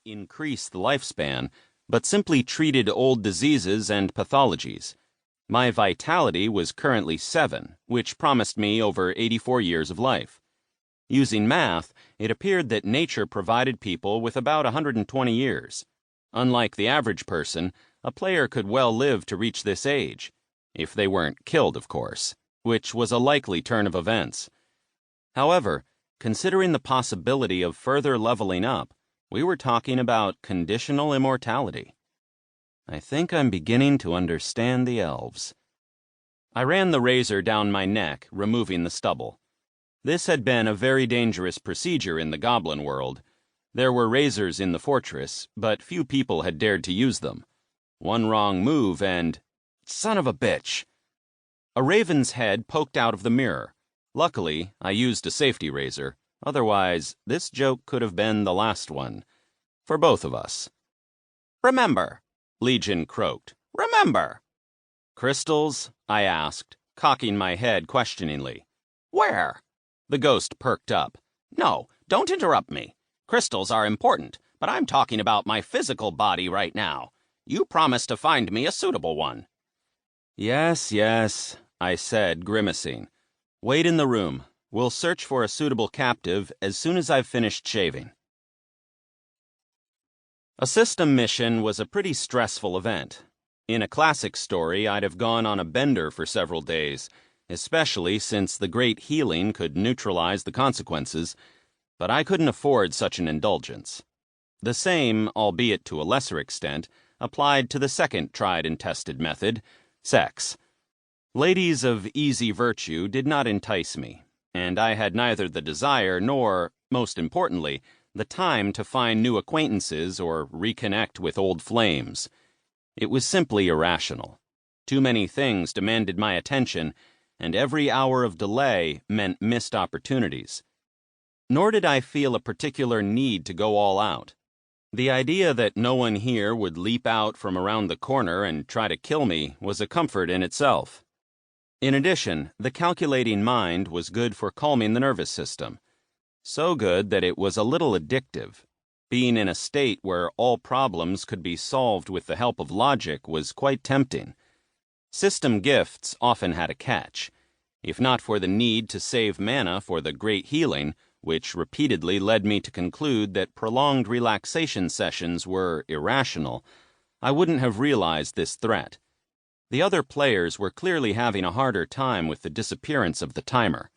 didn't increase the lifespan, but simply treated old diseases and pathologies. My vitality was currently 7, which promised me over 84 years of life. Using math, it appeared that nature provided people with about 120 years. Unlike the average person, a player could well live to reach this age, if they weren't killed, of course, which was a likely turn of events. However, considering the possibility of further leveling up, we were talking about conditional immortality. I think I'm beginning to understand the elves. I ran the razor down my neck, removing the stubble. This had been a very dangerous procedure in the goblin world. There were razors in the fortress, but few people had dared to use them. One wrong move and... Son of a bitch! A raven's head poked out of the mirror. Luckily, I used a safety razor. Otherwise, this joke could have been the last one. For both of us. "Remember," Legion croaked. "Remember." "Crystals?" I asked, cocking my head questioningly. "Where?" The ghost perked up. "No, don't interrupt me. Crystals are important, but I'm talking about my physical body right now. You promised to find me a suitable one." Yes, I said, grimacing. "Wait in the room. We'll search for a suitable captive as soon as I've finished shaving." A system mission was a pretty stressful event. In a classic story, I'd have gone on a bender for several days, especially since the great healing could neutralize the consequences, but I couldn't afford such an indulgence. The same, albeit to a lesser extent, applied to the second tried and tested method, sex. Ladies of easy virtue did not entice me, and I had neither the desire nor, most importantly, the time to find new acquaintances or reconnect with old flames. It was simply irrational. Too many things demanded my attention, and every hour of delay meant missed opportunities. Nor did I feel a particular need to go all out. The idea that no one here would leap out from around the corner and try to kill me was a comfort in itself. In addition, the calculating mind was good for calming the nervous system. So good that it was a little addictive. Being in a state where all problems could be solved with the help of logic was quite tempting. System gifts often had a catch. If not for the need to save mana for the great healing, which repeatedly led me to conclude that prolonged relaxation sessions were irrational, I wouldn't have realized this threat. The other players were clearly having a harder time with the disappearance of the timer.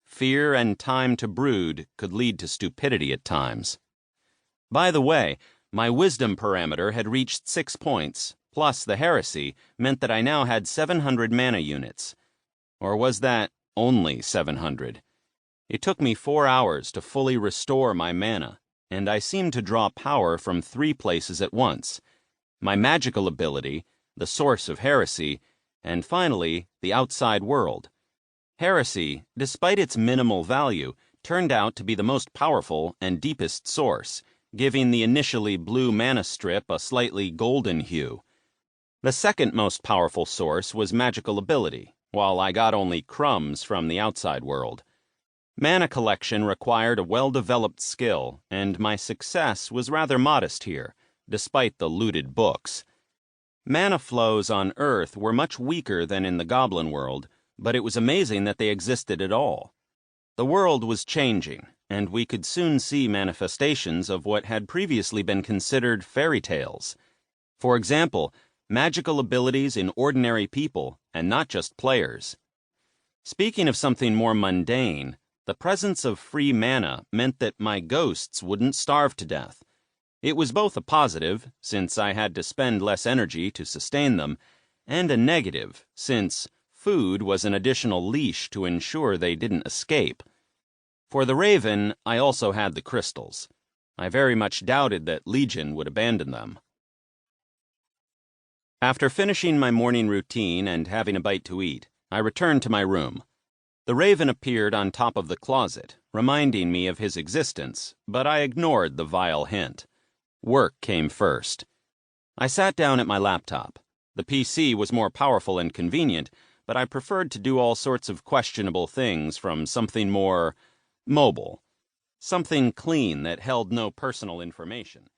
Fear and time to brood could lead to stupidity at times. By the way, my wisdom parameter had reached 6 points, plus the heresy meant that I now had 700 mana units. Or was that only 700? It took me 4 hours to fully restore my mana, and I seemed to draw power from 3 places at once. My magical ability, the source of heresy, and finally, the outside world. Heresy, despite its minimal value, turned out to be the most powerful and deepest source, giving the initially blue mana strip a slightly golden hue. The second most powerful source was magical ability, while I got only crumbs from the outside world. Mana collection required a well-developed skill, and my success was rather modest here, despite the looted books. Mana flows on Earth were much weaker than in the goblin world, but it was amazing that they existed at all. The world was changing, and we could soon see manifestations of what had previously been considered fairy tales. For example, magical abilities in ordinary people, and not just players. Speaking of something more mundane, the presence of free mana meant that my ghosts wouldn't starve to death. It was both a positive, since I had to spend less energy to sustain them, and a negative, since food was an additional leash to ensure they didn't escape. For the raven, I also had the crystals. I very much doubted that Legion would abandon them. After finishing my morning routine and having a bite to eat, I returned to my room. The raven appeared on top of the closet, reminding me of his existence, but I ignored the vile hint. Work came first. I sat down at my laptop. The PC was more powerful and convenient, but I preferred to do all sorts of questionable things from something more mobile. Something clean that held no personal information.